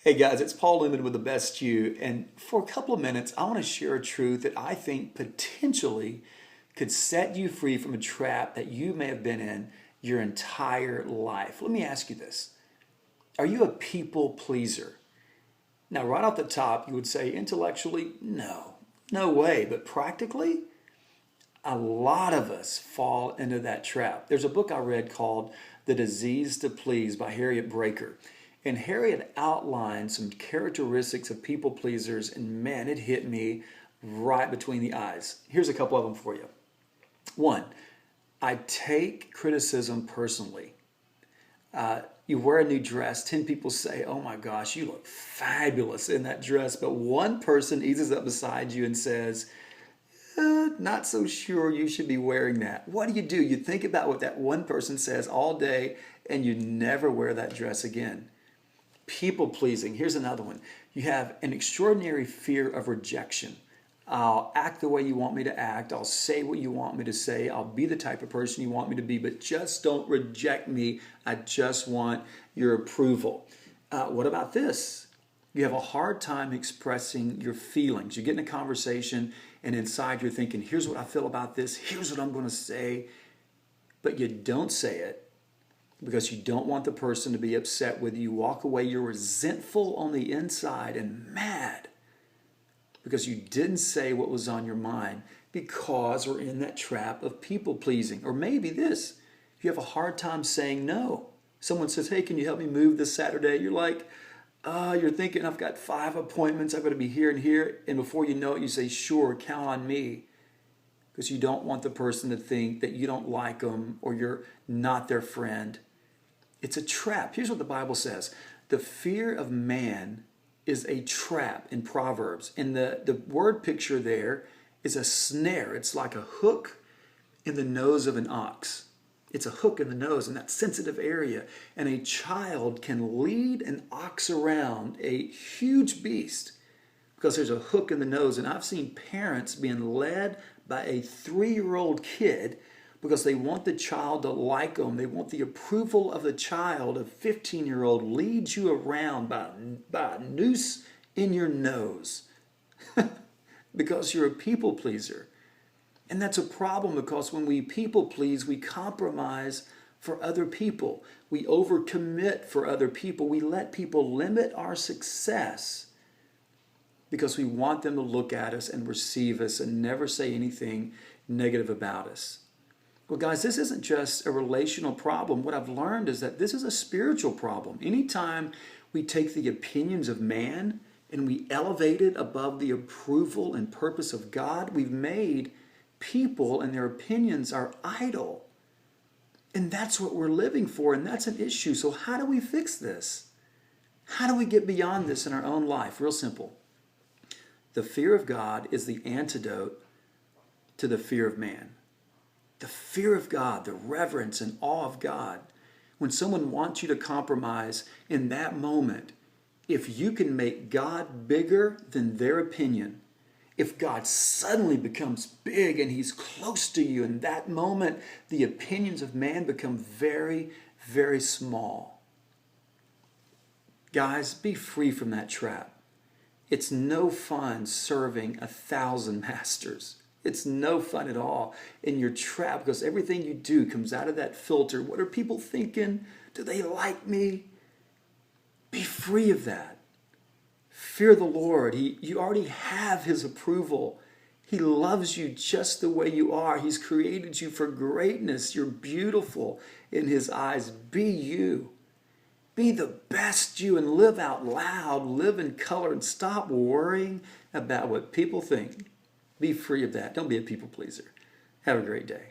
Hey guys, it's Paul Newman with the Best You, and for a couple of minutes, I want to share a truth that I think potentially could set you free from a trap that you may have been in your entire life. Let me ask you this. Are you a people pleaser? Now, right off the top, you would say intellectually, no, no way, but practically, a lot of us fall into that trap. There's a book I read called The Disease to Please by Harriet Breaker. And Harriet outlined some characteristics of people pleasers, and man, it hit me right between the eyes. Here's a couple of them for you. One, I take criticism personally. You wear a new dress, 10 people say, oh my gosh, you look fabulous in that dress. But one person eases up beside you and says, not so sure you should be wearing that. What do? You think about what that one person says all day and you never wear that dress again. People pleasing. Here's another one. You have an extraordinary fear of rejection. I'll act the way you want me to act. I'll say what you want me to say. I'll be the type of person you want me to be, but just don't reject me. I just want your approval. What about this? You have a hard time expressing your feelings. You get in a conversation and inside you're thinking, here's what I feel about this. Here's what I'm going to say. But you don't say it because you don't want the person to be upset with you. You walk away, you're resentful on the inside and mad because you didn't say what was on your mind because we're in that trap of people pleasing. Or maybe this, you have a hard time saying no. Someone says, hey, can you help me move this Saturday? You're like, you're thinking, I've got 5 appointments, I've got to be here and here. And before you know it, you say, sure, count on me. Because you don't want the person to think that you don't like them or you're not their friend. It's a trap. Here's what the Bible says. The fear of man is a trap in Proverbs. And the word picture there is a snare. It's like a hook in the nose of an ox. It's a hook in the nose in that sensitive area. And a child can lead an ox around, a huge beast, because there's a hook in the nose. And I've seen parents being led by a 3-year-old kid because they want the child to like them. They want the approval of the child. A 15-year-old leads you around by a noose in your nose because you're a people pleaser. And that's a problem because when we people please, we compromise for other people. We overcommit for other people. We let people limit our success because we want them to look at us and receive us and never say anything negative about us. Well, guys, this isn't just a relational problem. What I've learned is that this is a spiritual problem. Anytime we take the opinions of man and we elevate it above the approval and purpose of God, we've made people and their opinions our idol. And that's what we're living for, and that's an issue. So how do we fix this? How do we get beyond this in our own life? Real simple. The fear of God is the antidote to the fear of man. The fear of God, the reverence and awe of God. When someone wants you to compromise in that moment, if you can make God bigger than their opinion, if God suddenly becomes big and he's close to you, in that moment, the opinions of man become very, very small. Guys, be free from that trap. It's no fun serving 1,000 masters. It's no fun at all. And you're trapped because everything you do comes out of that filter. What are people thinking? Do they like me? Be free of that. Fear the Lord. You already have his approval. He loves you just the way you are. He's created you for greatness. You're beautiful in his eyes. Be you. Be the best you and live out loud. Live in color and stop worrying about what people think. Be free of that. Don't be a people pleaser. Have a great day.